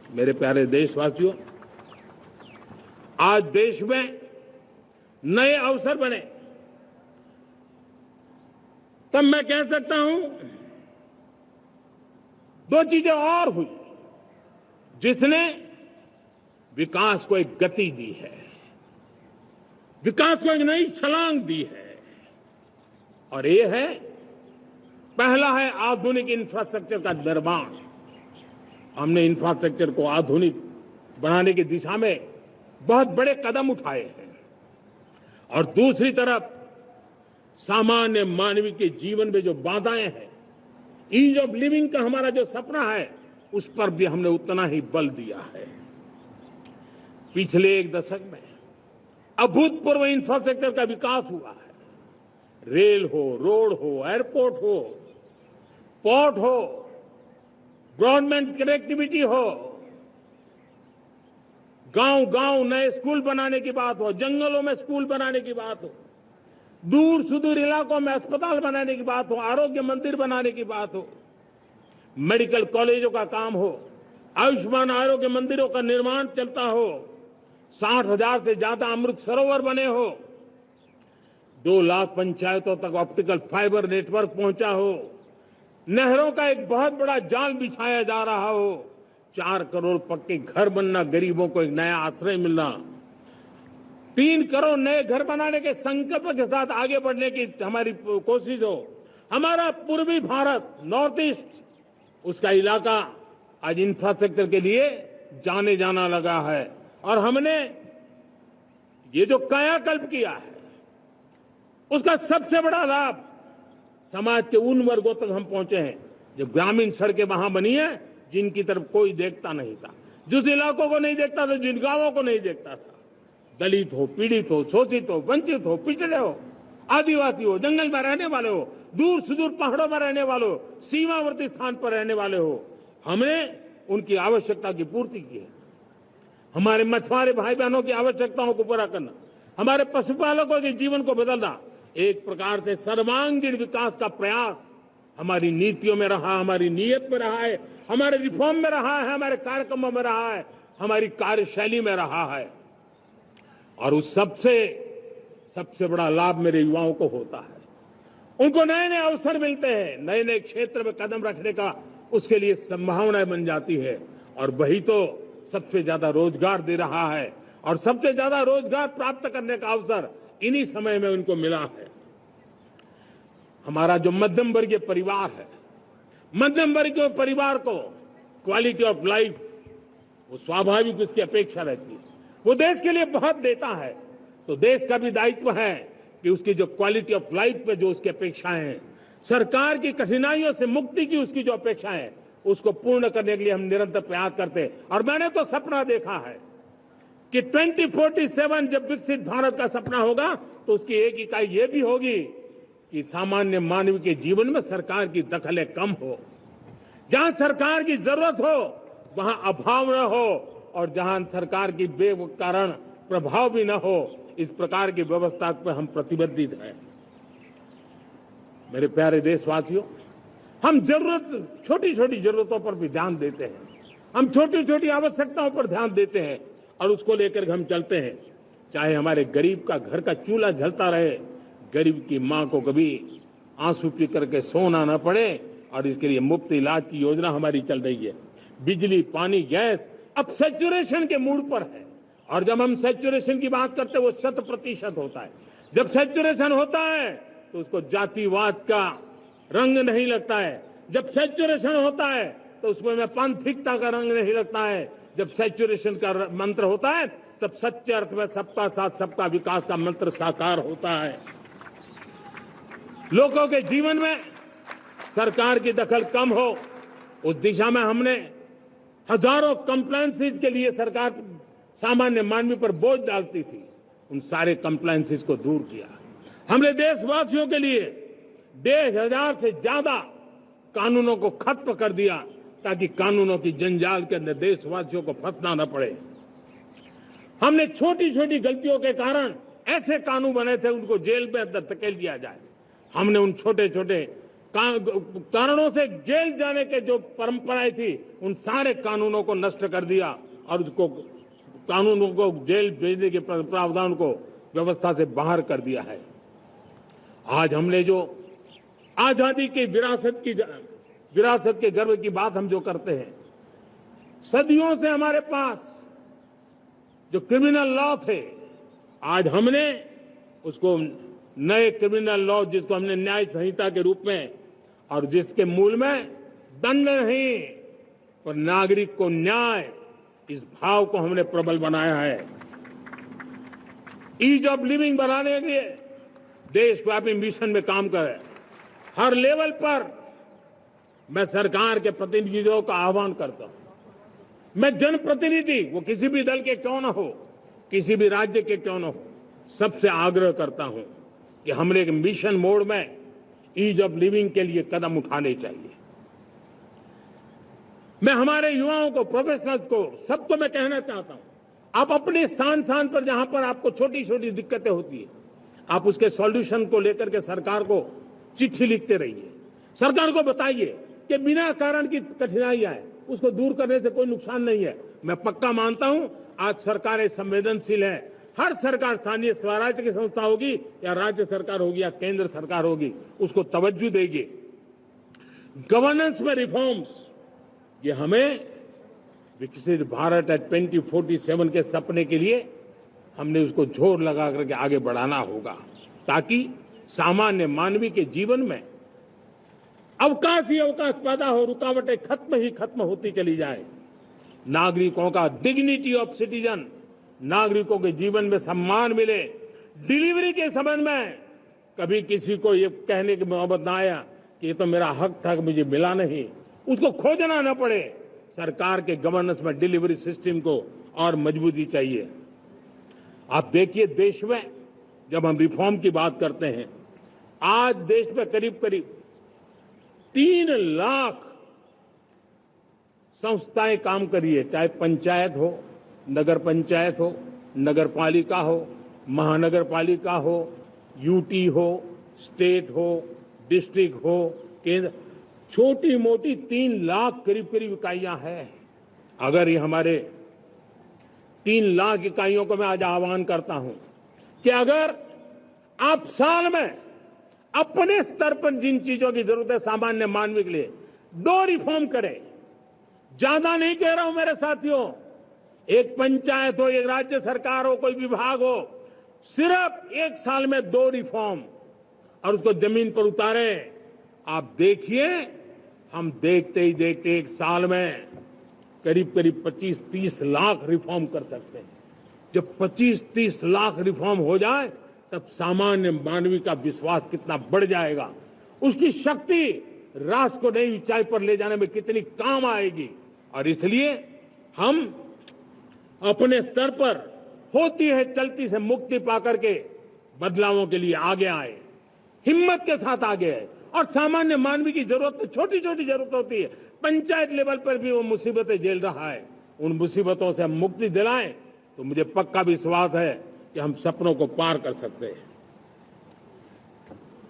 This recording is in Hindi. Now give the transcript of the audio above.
मेरे प्यारे देशवासियों, आज देश में नए अवसर बने तब मैं कह सकता हूं दो चीजें और हुई जिसने विकास को एक गति दी है, विकास को एक नई छलांग दी है। और ये है, पहला है आधुनिक इंफ्रास्ट्रक्चर का निर्माण। हमने इंफ्रास्ट्रक्चर को आधुनिक बनाने की दिशा में बहुत बड़े कदम उठाए हैं। और दूसरी तरफ सामान्य मानवीय के जीवन में जो बाधाएं हैं, ईज ऑफ लिविंग का हमारा जो सपना है, उस पर भी हमने उतना ही बल दिया है। पिछले एक दशक में अभूतपूर्व इंफ्रास्ट्रक्चर का विकास हुआ है। रेल हो, रोड हो, एयरपोर्ट हो, पोर्ट हो, ब्रॉडबैंड कनेक्टिविटी हो, गांव-गांव नए स्कूल बनाने की बात हो, जंगलों में स्कूल बनाने की बात हो, दूर सुदूर इलाकों में अस्पताल बनाने की बात हो, आरोग्य मंदिर बनाने की बात हो, मेडिकल कॉलेजों का काम हो, आयुष्मान आरोग्य मंदिरों का निर्माण चलता हो, 60,000 से ज्यादा अमृत सरोवर बने हो, 2 लाख पंचायतों तक ऑप्टिकल फाइबर नेटवर्क पहुंचा हो, नहरों का एक बहुत बड़ा जाल बिछाया जा रहा हो, 4 करोड़ पक्के घर बनना, गरीबों को एक नया आश्रय मिलना, 3 करोड़ नए घर बनाने के संकल्प के साथ आगे बढ़ने की हमारी कोशिश हो। हमारा पूर्वी भारत, नॉर्थ ईस्ट, उसका इलाका आज इंफ्रास्ट्रक्चर के लिए जाने जाना लगा है। और हमने ये जो कायाकल्प किया है, उसका सबसे बड़ा लाभ समाज के उन वर्गों तक हम पहुंचे हैं जो ग्रामीण सड़कें वहां बनी है जिनकी तरफ कोई देखता नहीं था, जिस इलाकों को नहीं देखता था, जिन गांवों को नहीं देखता था। दलित हो, पीड़ित हो, शोषित हो, वंचित हो, पिछड़े हो, आदिवासी हो, जंगल में रहने वाले हो, दूर सुदूर पहाड़ों में रहने वाले हो, सीमावर्ती स्थान पर रहने वाले हो, हमने उनकी आवश्यकता की पूर्ति की है। हमारे मछुआरे भाई बहनों की आवश्यकताओं को पूरा करना, हमारे पशुपालकों के जीवन को बदलना, एक प्रकार से सर्वांगीण विकास का प्रयास हमारी नीतियों में रहा, हमारी नीयत में रहा है, हमारे रिफॉर्म में रहा है, हमारे कार्यक्रमों में रहा है, हमारी कार्यशैली में रहा है। और उस सबसे बड़ा लाभ मेरे युवाओं को होता है। उनको नए नए अवसर मिलते हैं, नए नए क्षेत्र में कदम रखने का उसके लिए संभावनाएं बन जाती है। और वही तो सबसे ज्यादा रोजगार दे रहा है। और सबसे ज्यादा रोजगार प्राप्त करने का अवसर इन्हीं समय में उनको मिला है। हमारा जो मध्यम वर्गीय परिवार है, मध्यम वर्गीय परिवार को क्वालिटी ऑफ लाइफ, वो स्वाभाविक उसकी अपेक्षा रहती है। वो देश के लिए बहुत देता है, तो देश का भी दायित्व है कि उसकी जो क्वालिटी ऑफ लाइफ पे जो उसकी अपेक्षाएं हैं, सरकार की कठिनाइयों से मुक्ति की उसकी जो अपेक्षाएं हैं, उसको पूर्ण करने के लिए हम निरंतर प्रयास करते हैं। और मैंने तो सपना देखा है कि 2047 जब विकसित भारत का सपना होगा, तो उसकी एक इकाई ये भी होगी कि सामान्य मानव के जीवन में सरकार की दखलें कम हो, जहां सरकार की जरूरत हो वहां अभाव न हो, और जहां सरकार की बेकारण प्रभाव भी न हो, इस प्रकार की व्यवस्था पर हम प्रतिबद्ध हैं। मेरे प्यारे देशवासियों, हम छोटी छोटी जरूरतों पर भी ध्यान देते हैं, हम छोटी छोटी आवश्यकताओं पर ध्यान देते हैं और उसको लेकर हम चलते हैं। चाहे हमारे गरीब का घर का चूल्हा जलता रहे, गरीब की मां को कभी आंसू पी करके सोना न पड़े, और इसके लिए मुफ्त इलाज की योजना हमारी चल रही है। बिजली, पानी, गैस अब सैचुरेशन के मूड पर है। और जब हम सैचुरेशन की बात करते हैं, वो 100% होता है। जब सैचुरेशन होता है तो उसको जातिवाद का रंग नहीं लगता है। जब सैचुरेशन होता है तो उसमें पांथिकता का रंग नहीं लगता है। जब सैचुरेशन का मंत्र होता है, तब सच्चे अर्थ में सबका साथ सबका विकास का मंत्र साकार होता है। लोगों के जीवन में सरकार की दखल कम हो, उस दिशा में हमने हजारों कंप्लायंसेस के लिए सरकार सामान्य मानवीय पर बोझ डालती थी, उन सारे कंप्लायंसेस को दूर किया। हमने देशवासियों के लिए 1,500 से ज्यादा कानूनों को खत्म कर दिया, ताकि कानूनों की जंजाल के अंदर देशवासियों को फंसना न पड़े। हमने छोटी छोटी गलतियों के कारण ऐसे कानून बने थे, उनको जेल में अंदर धकेल दिया जाए। हमने उन छोटे छोटे कारणों से जेल जाने के जो परंपराएं थी उन सारे कानूनों को नष्ट कर दिया और उसको कानूनों को जेल भेजने के प्रावधान को व्यवस्था से बाहर कर दिया है। आज हमने जो आजादी की विरासत के गर्व की बात हम जो करते हैं, सदियों से हमारे पास जो क्रिमिनल लॉ थे, आज हमने उसको नए क्रिमिनल लॉ जिसको हमने न्याय संहिता के रूप में और जिसके मूल में दंड नहीं पर नागरिक को न्याय, इस भाव को हमने प्रबल बनाया है। ईज ऑफ लिविंग बनाने के लिए देशव्यापी मिशन में काम करे। हर लेवल पर मैं सरकार के प्रतिनिधियों का आह्वान करता हूं। मैं जनप्रतिनिधि, वो किसी भी दल के क्यों न हो, किसी भी राज्य के क्यों न हो, सबसे आग्रह करता हूं कि हमने एक मिशन मोड में ईज ऑफ लिविंग के लिए कदम उठाने चाहिए। मैं हमारे युवाओं को, प्रोफेशनल्स को, सबको मैं कहना चाहता हूं, आप अपने स्थान पर जहां पर आपको छोटी छोटी दिक्कतें होती है, आप उसके सॉल्यूशन को लेकर के सरकार को चिट्ठी लिखते रहिए। सरकार को बताइए कि बिना कारण की कठिनाई आए उसको दूर करने से कोई नुकसान नहीं है। मैं पक्का मानता हूं आज सरकारें संवेदनशील है। हर सरकार, स्थानीय स्वराज्य की संस्था होगी या राज्य सरकार होगी या केंद्र सरकार होगी, उसको तवज्जो देगी। गवर्नेंस में रिफॉर्म्स, ये हमें विकसित भारत 2047 के सपने के लिए हमने उसको जोर लगा करके आगे बढ़ाना होगा, ताकि सामान्य मानवीय के जीवन में अवकाश ही अवकाश पैदा हो, रुकावटें खत्म होती चली जाए। नागरिकों का डिग्निटी ऑफ सिटीजन, नागरिकों के जीवन में सम्मान मिले। डिलीवरी के संबंध में कभी किसी को ये कहने की नौबत ना आया कि ये तो मेरा हक था कि मुझे मिला नहीं, उसको खोजना न पड़े। सरकार के गवर्नेंस में डिलीवरी सिस्टम को और मजबूती चाहिए। आप देखिए, देश में जब हम रिफॉर्म की बात करते हैं, आज देश में करीब 3 लाख संस्थाएं काम कर रही है, चाहे पंचायत हो, नगर पंचायत हो, नगर पालिका हो, महानगर पालिका हो, यूटी हो, स्टेट हो, डिस्ट्रिक्ट हो, केंद्र, छोटी मोटी 3 लाख करीब इकाइयां हैं। अगर ये हमारे 3 लाख इकाइयों को मैं आज आह्वान करता हूं कि अगर आप साल में अपने स्तर पर जिन चीजों की जरूरत है सामान्य मानवीय के लिए, 2 रिफॉर्म करें। ज्यादा नहीं कह रहा हूं मेरे साथियों, एक पंचायत हो, एक राज्य सरकार हो, कोई विभाग हो, सिर्फ 1 साल में 2 रिफॉर्म और उसको जमीन पर उतारें। आप देखिए, हम देखते ही देखते 1 साल में करीब 25-30 लाख रिफॉर्म कर सकते हैं। जब 25-30 लाख रिफॉर्म हो जाए तब सामान्य मानवीय का विश्वास कितना बढ़ जाएगा, उसकी शक्ति राष्ट्र को नई ऊंचाई पर ले जाने में कितनी काम आएगी। और इसलिए हम अपने स्तर पर होती है चलती से मुक्ति पाकर के बदलावों के लिए आगे आए, हिम्मत के साथ आगे आए। और सामान्य मानवीय की जरूरत, छोटी छोटी जरूरत होती है, पंचायत लेवल पर भी वो मुसीबतें झेल रहा है, उन मुसीबतों से हम मुक्ति दिलाएं तो मुझे पक्का विश्वास है कि हम सपनों को पार कर सकते हैं।